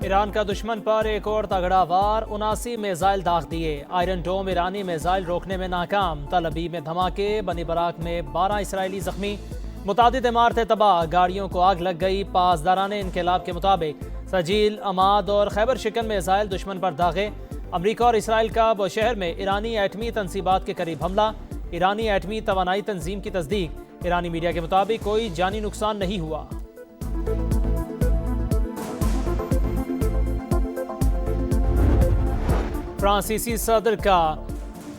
Iran का दुश्मन पर एक और तगड़ा वार, 79 मिसाइल दाग दिए। आयरन डोम ईरानी मिसाइल रोकने में नाकाम। तल अबीब में धमाके, बनी बराक में 12 इसराइली जख्मी। मुतादिद इमारतें तबाह, गाड़ियों को आग लग गई। पासदाराने इनकलाब के मुताबिक सजील, अमाद और खैबर शिकन मिसाइल दुश्मन पर दागे। अमरीका और इसराइल का बुशहर में ईरानी एटमी तनसीबात के करीब हमला। ईरानी एटमी तवानाई तंजीम की तस्दीक। ईरानी मीडिया के मुताबिक कोई जानी नुकसान नहीं हुआ। फ्रांसीसी सदर का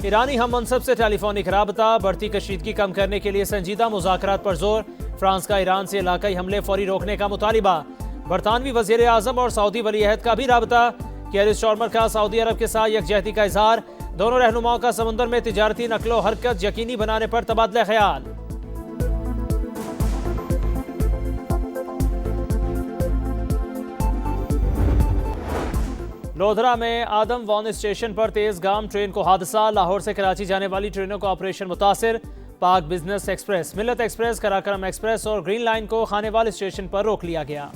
ईरानी हम मनसब से टेलीफोनिक राबता, बढ़ती कशीदगी कम करने के लिए संजीदा मुज़ाकरात पर जोर। फ्रांस का ईरान से इलाकाई हमले फौरी रोकने का मुतालिबा। बरतानवी वज़ीर आज़म और सऊदी वली अहद का भी राबता। केयर स्टार्मर का सऊदी अरब के साथ यकजहती का इजहार। दोनों रहनुमाओं का समुंदर में तिजारती नकलो हरकत यकीनी बनाने पर तबादला ख्याल। लोधरा में आदम वॉन स्टेशन पर तेज गाम ट्रेन को हादसा। लाहौर से कराची जाने वाली ट्रेनों का ऑपरेशन मुतासिर। पाक बिजनेस एक्सप्रेस, मिलत एक्सप्रेस, कराकरम एक्सप्रेस और ग्रीन लाइन को खानेवाल स्टेशन पर रोक लिया गया।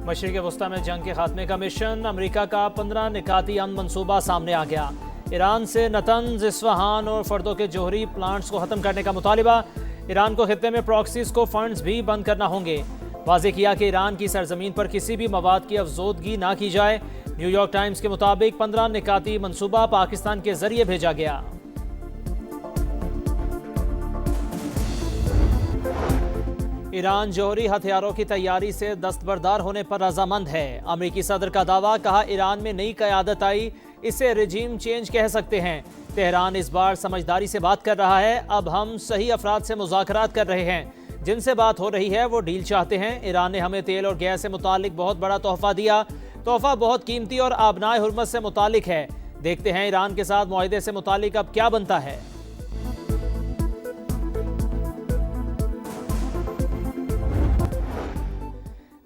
मशरिक़ वस्ता में जंग के खात्मे का मिशन। अमरीका का 15 निकाती अमन मंसूबा सामने आ गया। ईरान से नतंज, इस्फहान और फर्दों के जोहरी प्लांट्स को खत्म करने का मुतालिबा। ईरान को खित्ते में प्रॉक्सीज को फंड्स भी बंद करना होंगे। वाज़ेह किया कि ईरान की सरजमीन पर किसी भी मवाद की अफजोदगी ना की जाए। न्यूयॉर्क टाइम्स के मुताबिक 15 निकाती मंसूबा पाकिस्तान के जरिए भेजा गया। ईरान जौहरी हथियारों की तैयारी से दस्तबरदार होने पर रजामंद है। अमरीकी सदर का दावा, कहा ईरान में नई क़यादत आई, इसे रिजीम चेंज कह सकते हैं। तेहरान इस बार समझदारी से बात कर रहा है। अब हम सही अफराद से मुज़ाकरात कर रहे हैं। जिनसे बात हो रही है वो डील चाहते हैं। ईरान ने हमें तेल और गैस से मुतालिक बहुत बड़ा तोहफा दिया। तोहफा बहुत कीमती और आबनाए हुर्मत से मुतालिक है। देखते हैं ईरान के साथ मुआहदे से मुतालिक अब क्या बनता है।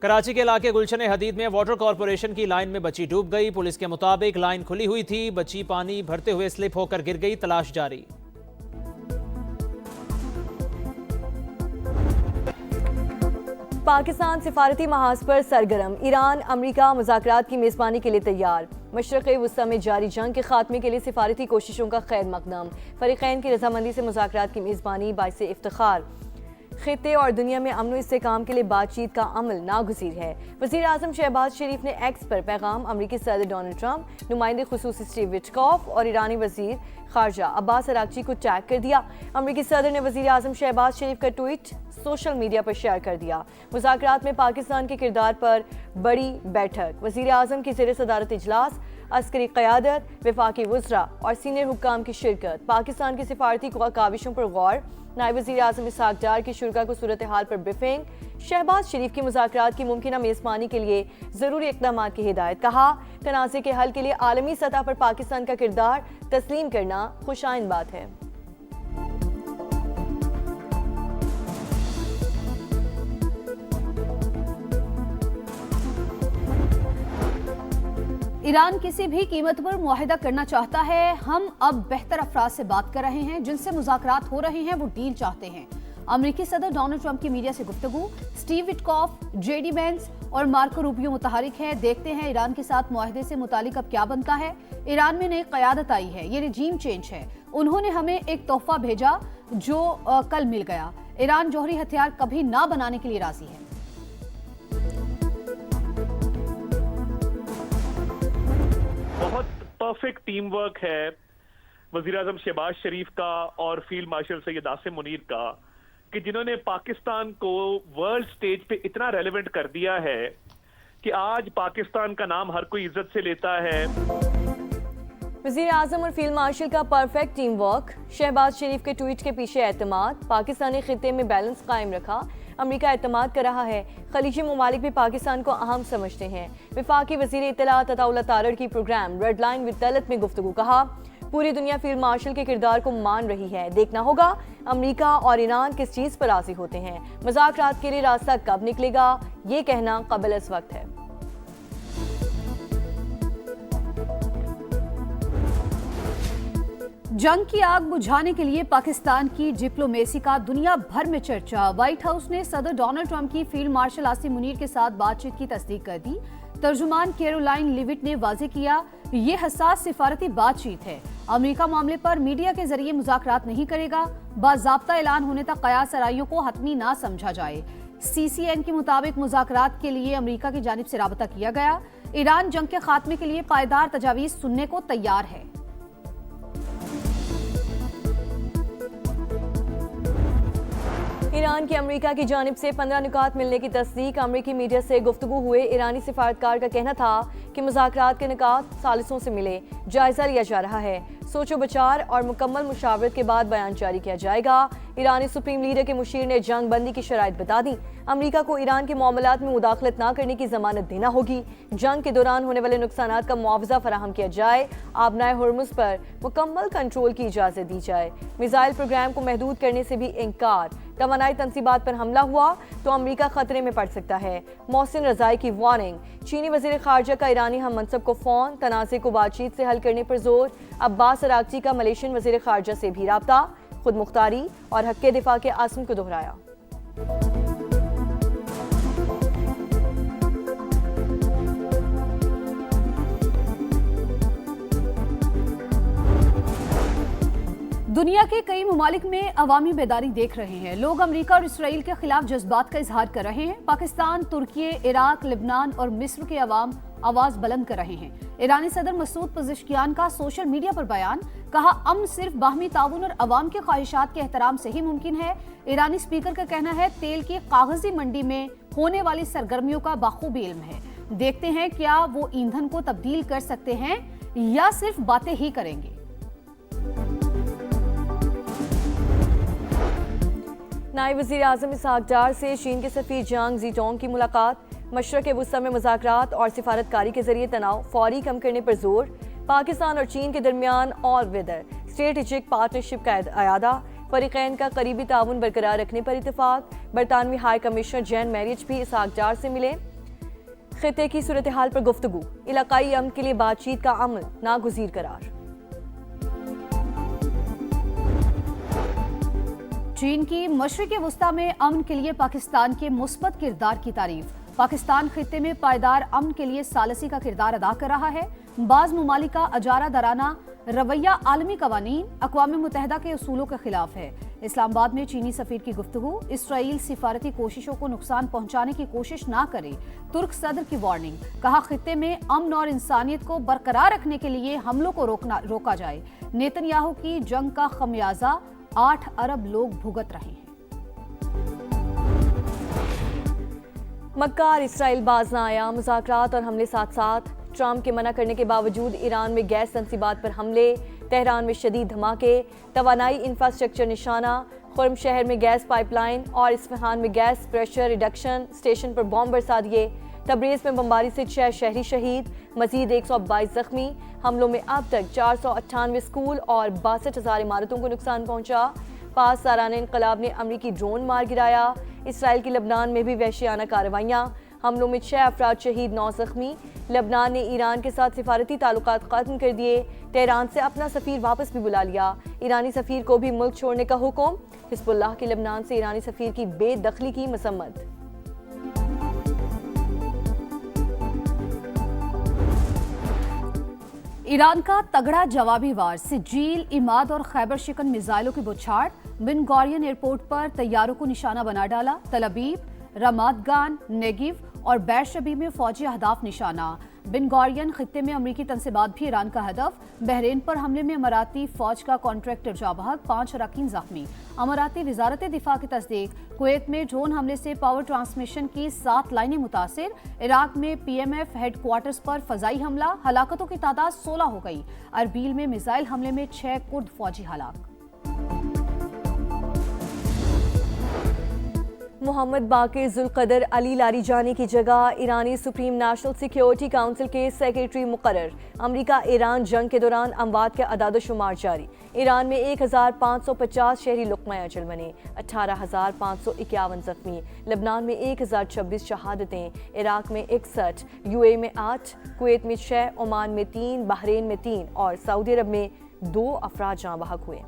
कराची के इलाके गुलशन हदीद में वाटर कॉरपोरेशन की लाइन में बच्ची डूब गई। पुलिस के मुताबिक लाइन खुली हुई थी, बच्ची पानी भरते हुए स्लिप होकर गिर गई। तलाश जारी। पाकिस्तान सिफारती महाज पर सरगर्म। ईरान अमरीका मुज़ाकरात की मेज़बानी के लिए तैयार। मशरिक़ वस्ता में जारी जंग के खात्मे के लिए सिफारती कोशिशों का खैर मकदम। फरीक़ैन की रजामंदी से मुज़ाकरात की मेज़बानी बाइसे इफ्तिखार। खित्ते और दुनिया में अमन इस्तेहकाम के लिए बातचीत का अमल नागुज़ीर है। वज़ीर आज़म शहबाज शरीफ ने एक्स पर पैगाम अमरीकी सदर डोनाल्ड ट्रंप, नुमाइंदे खुसूसी स्टीव विटकॉफ और ईरानी वज़ीर खारजा अब्बास अरागची को टैग कर दिया। अमरीकी सदर ने वज़ीर आज़म शहबाज शरीफ का ट्वीट सोशल मीडिया पर शेयर कर दिया। मुज़ाकरात में पाकिस्तान के किरदार पर बड़ी बैठक। वज़ीर आज़म की ज़ेर सदारत इजलास, अस्करी क़यादत, वफाकी वज़रा और सीनियर हुक्काम की शिरकत। पाकिस्तान की सिफारती काविशों पर गौर। नायब वज़ीर आज़म इसहाक डार की शुरा को सूरत हाल पर ब्रीफिंग। शहबाज शरीफ की मुज़ाकरात की मुमकिन मेज़बानी के लिए ज़रूरी इक़दाम की हिदायत। कहा, तनाज़े के हल के लिए आलमी सतह पर पाकिस्तान का किरदार तस्लीम करना खुशाइन बात है। ईरान किसी भी कीमत पर मुआहिदा करना चाहता है। हम अब बेहतर अफराद से बात कर रहे हैं, जिनसे मुज़ाकरात हो रहे हैं वो डील चाहते हैं। अमरीकी सदर डोनाल्ड ट्रंप की मीडिया से गुफ्तगू। स्टीव विटकॉफ, जेडी वेंस और मार्को रूबियो मुतहरिक हैं। देखते हैं ईरान के साथ मुआहिदे से मुतालिक अब क्या बनता है। ईरान में नई क़यादत आई है, ये रिजीम चेंज है। उन्होंने हमें एक तोहफा भेजा जो कल मिल गया। ईरान जौहरी हथियार कभी ना बनाने के लिए राजी है। बहुत परफेक्ट टीम वर्क है वज़ीर आज़म शहबाज शरीफ का और फील्ड मार्शल सैयद आसिम मुनीर का, कि जिन्होंने पाकिस्तान को वर्ल्ड स्टेज पे इतना रेलेवेंट कर दिया है कि आज पाकिस्तान का नाम हर कोई इज्जत से लेता है। वज़ीर आज़म और फील्ड मार्शल का परफेक्ट टीम वर्क। शहबाज शरीफ के ट्वीट के पीछे एतमाद। पाकिस्तानी खित्ते में बैलेंस कायम रखा। अमरीका एतमाद कर रहा है। खलीजी ममालिक भी पाकिस्तान को अहम समझते हैं। वफाकी वज़ीर इत्तलात अताउल्लाह तारड़ की program Red Line with Talat में गुफ्तगू। कहा, पूरी दुनिया फील्ड मार्शल के किरदार को मान रही है। देखना होगा अमरीका और ईरान किस चीज़ पर राज़ी होते हैं। मुज़ाकरात के लिए रास्ता कब निकलेगा, ये कहना काबिल इस वक्त है। जंग की आग बुझाने के लिए पाकिस्तान की डिप्लोमेसी का दुनिया भर में चर्चा। व्हाइट हाउस ने सदर डोनाल्ड ट्रंप की फील्ड मार्शल आसिम मुनीर के साथ बातचीत की तस्दीक कर दी। तर्जुमान कैरोलाइन लिविट ने वाजे किया, ये हसास सिफारती बातचीत है। अमेरिका मामले पर मीडिया के जरिए मुज़ाकरात नहीं करेगा। बाज़ाब्ता ऐलान होने तक क़यास सराइयों को हतमी ना समझा जाए। सीसीएन के मुताबिक मुज़ाकरात के लिए अमेरिका की जानिब से राबता किया गया। ईरान जंग के खात्मे के लिए पायदार तजावीज़ सुनने को तैयार है। ईरान की अमेरिका की जानिब से 15 निकात मिलने की तस्दीक। अमेरिकी मीडिया से गुफ्तगू हुए ईरानी सिफारतकार का कहना था कि मुज़ाकरात के निकात सालिसों से मिले, जायजा लिया जा रहा है। सोचो बचार और मुकम्मल मुशावरत के बाद बयान जारी किया जाएगा। ईरानी सुप्रीम लीडर के मुशीर ने जंग बंदी की शराइत बता दी। अमेरिका को ईरान के मामलात में मुदाखलत न करने की जमानत देना होगी। जंग के दौरान होने वाले नुकसानात का मुआवजा फराहम किया जाए। आबनाए हुर्मुज़ पर मुकम्मल कंट्रोल की इजाज़त दी जाए। मिसाइल प्रोग्राम को महदूद करने से भी इनकार। तवानाई तंसीबात पर हमला हुआ तो अमेरिका खतरे में पड़ सकता है। मोहसिन रज़ाई की वार्निंग। चीनी वज़ीर ख़ारजा का ईरानी हम मनसब को फ़ोन। तनाज़े को बातचीत से हल करने पर जोर। अब्बास अरागची का मलेशियन वज़ीर ख़ारजा से भी राब्ता। खुद मुख्तारी और हक़ दिफा के आज़म को दोहराया। दुनिया के कई ममालिक में अवामी बेदारी देख रहे हैं। लोग अमेरिका और इसराइल के खिलाफ जज्बात का इजहार कर रहे हैं। पाकिस्तान, तुर्की, इराक, लिबनान और मिस्र के अवाम आवाज बुलंद कर रहे हैं। ईरानी सदर मसूद पज़ेश्कियान का सोशल मीडिया पर बयान, कहा अमन सिर्फ बाहमी ताउन और अवाम के ख्वाहिशात के एहतराम से ही मुमकिन है। ईरानी स्पीकर का कहना है तेल की कागजी मंडी में होने वाली सरगर्मियों का बाखूबी इल्म है। देखते हैं क्या वो ईंधन को तब्दील कर सकते हैं या सिर्फ बातें ही करेंगे। नायब वज़ीर आज़म इसहाक डार से चीन के सफ़ीर जांग ज़ीटोंग की मुलाकात। मशरक़ वुस्ता में मुज़ाकरात और सिफारतकारी के जरिए तनाव फौरी कम करने पर जोर। पाकिस्तान और चीन के दरमियान ऑल वेदर स्ट्रेटेजिक पार्टनरशिप का अयादा। फ़रीक़ैन का करीबी ताउन बरकरार रखने पर इत्तेफाक। बरतानवी हाई कमिश्नर जैन मैरिज भी इसहाक डार से मिले। ख़ित्ते की सूरत हाल पर गुफ्तगू। इलाकाई अमन के लिए बातचीत का अमल नागुज़ीर करार। चीन की मशरिक़ वुस्ता में अमन के लिए पाकिस्तान के मुस्बत किरदार की तारीफ। पाकिस्तान खित्ते में पायदार अमन के लिए सालसी का किरदार अदा कर रहा है। बाज़ ममालिक का अजारा दराना रवैया आलमी कवानीन, अक़वाम मुत्तहिदा के उसूलों के खिलाफ है। इस्लामाबाद में चीनी सफ़ीर की गुफ्तगू। इसराइल सिफारती कोशिशों को नुकसान पहुंचाने की कोशिश ना करे। तुर्क सदर की वार्निंग, कहा खित्ते में अमन और इंसानियत को बरकरार रखने के लिए हमलों को रोका जाए। नेतन्याहू की जंग का खमियाजा 8 अरब लोग भुगत रहे हैं। मक्का और इसराइल बाज ना आया। मुज़ाकरात और हमले साथ साथ। ट्रंप के मना करने के बावजूद ईरान में गैस तंसीबात पर हमले। तेहरान में शदीद धमाके। तवानाई इंफ्रास्ट्रक्चर निशाना। खुर्म शहर में गैस पाइपलाइन और इस्फहान में गैस प्रेशर रिडक्शन स्टेशन पर बॉम्ब बरसा दिए। तबरेज़ में बमबारी से 6 शहरी शहीद, मजीद 122 जख्मी। हमलों में अब तक 498 स्कूल और 62,000 इमारतों को नुकसान पहुंचा। 5 सालाना इनकलाब ने अमरीकी ड्रोन मार गिराया। इसराइल की लबनान में भी वहशियाना कार्रवाइयाँ। हमलों में 6 अफराद शहीद, 9 जख्मी। लबनान ने ईरान के साथ सिफारती ताल्लुकात खत्म कर दिए। तेहरान से अपना सफ़ीर वापस भी बुला लिया। ईरानी सफ़ीर को भी मुल्क छोड़ने का हुक्म। हिज़्बुल्लाह की लबनान से ईरानी सफ़ीर की बेदखली की मसम्मत। ईरान का तगड़ा जवाबी वार। सिजील, इमाद और खैबर शिकन मिसाइलों की बौछार। बिन गौरियन एयरपोर्ट पर तैयारों को निशाना बना डाला। तल अबीब, रमादगान, नेगिव और बैरशबी में फौजी अहदाफ निशाना। बिन गौरियन खित्ते में अमरीकी तंसीबात भी ईरान का हदफ। बहरीन पर हमले में अमाराती फौज का कॉन्ट्रैक्टर जाबहक, 5 अरकान जख्मी। अमाराती वजारत दिफा की तस्दीक। कुवैत में ड्रोन हमले से पावर ट्रांसमिशन की 7 लाइनें मुतासिर। इराक में PMF हेडक्वार्टर्स पर फजाई हमला। हलाकतों की तादाद 16 हो गई। अरबील में मिसाइल हमले में 6 कुर्द फौजी हलाक। मोहम्मद बाकिर जुल्कदर अली लारीजानी की जगह ईरानी सुप्रीम नेशनल सिक्योरिटी काउंसिल के सेक्रेटरी मुकर्रर। अमेरिका ईरान जंग के दौरान अमवात का अदाद-ओ-शुमार जारी। ईरान में 1550 शहरी लुक़मा अजल बने, 18,551 जख्मी। लबनान में 1026 शहादतें, इराक में 61, UAE में 8, कुवैत में 6, ओमान में 3, बहरीन में 3 और सऊदी अरब में 2 अफराद जाँ बहक हुए।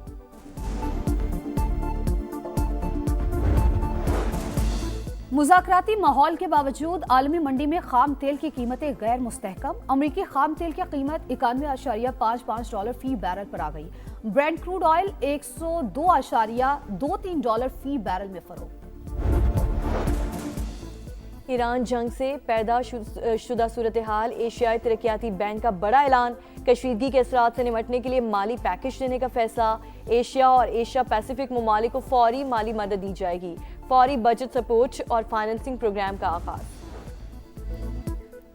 मुज़ाकराती माहौल के बावजूद आलमी मंडी में खाम तेल की कीमतें गैर मुस्तहकम। अमरीकी खाम तेल की कीमत $91.55 फी बैरल पर आ गई। ब्रेंट क्रूड ऑयल $102.23 फी बैरल में फरोख्त। ईरान जंग से पैदा शुदा सूरत हाल, एशियाई तरक्याती बैंक का बड़ा ऐलान। कशीदगी के असरात से निपटने के लिए माली पैकेज देने का फैसला। एशिया और एशिया पैसिफिक ममालिक को फौरी माली मदद दी जाएगी। फौरी बजट सपोर्ट और फाइनेंसिंग प्रोग्राम का आगाज।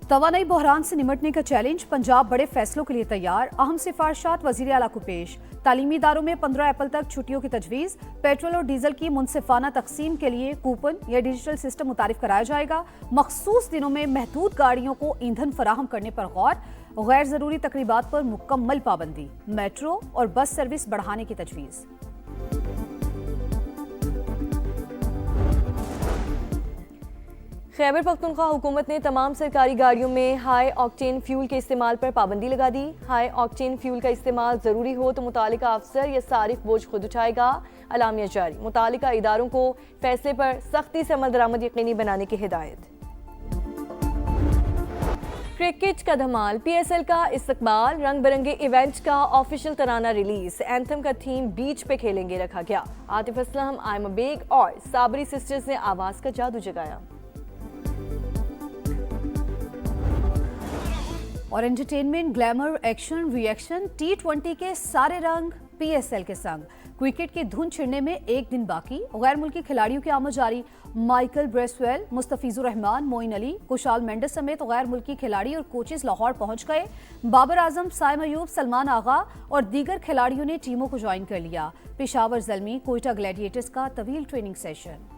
तवानाई बहरान से निपटने का चैलेंज, पंजाब बड़े फैसलों के लिए तैयार। अहम सिफारिशात वज़ीर आला को पेश। तालीमी इदारों में 15 अप्रैल तक छुट्टियों की तजवीज़। पेट्रोल और डीजल की मुनसिफाना तकसीम के लिए कूपन या डिजिटल सिस्टम मुतारिफ कराया जाएगा। मखसूस दिनों में महदूद गाड़ियों को ईंधन फराहम करने पर गौर। गैर जरूरी तकरीबात पर मुकम्मल पाबंदी। मेट्रो और बस सर्विस बढ़ाने की तजवीज़। खैबर पख्तूनख्वा हुकूमत ने तमाम सरकारी गाड़ियों में हाई ऑक्टेन फ्यूल के इस्तेमाल पर पाबंदी लगा दी। हाई ऑक्टेन फ्यूल का इस्तेमाल ज़रूरी हो तो मुतालिका अफसर या सारिफ बोझ खुद उठाएगा। अलामिया जारी। मुतालिका इदारों को फैसले पर सख्ती से अमल दरामद यकीनी बनाने की हिदायत। क्रिकेट का धमाल, PSL का इस्तकबाल, रंग बिरंगे इवेंट का ऑफिशियल तराना रिलीज। एंथम का थीम बीच पे खेलेंगे रखा गया। आतिफ असलम, आयमा बेग और साबरी सिस्टर्स ने आवाज का जादू जगाया। और entertainment, glamour, action, reaction, T20 के सारे रंग PSL के संग। क्रिकेट की धुन छिड़ने में एक दिन बाकी। गैर मुल्की खिलाड़ियों की आमद जारी। माइकल ब्रेसवेल, मुस्तफिजुर रहमान, मोइन अली, कुशाल मेंडिस समेत गैर मुल्की खिलाड़ी और कोचेस लाहौर पहुंच गए। बाबर आजम, साइम अयूब, सलमान आगा और दीगर खिलाड़ियों ने टीमों को ज्वाइन कर लिया। पेशावर ज़ल्मी, कोयटा ग्लैडिएटर्स का तवील ट्रेनिंग सेशन।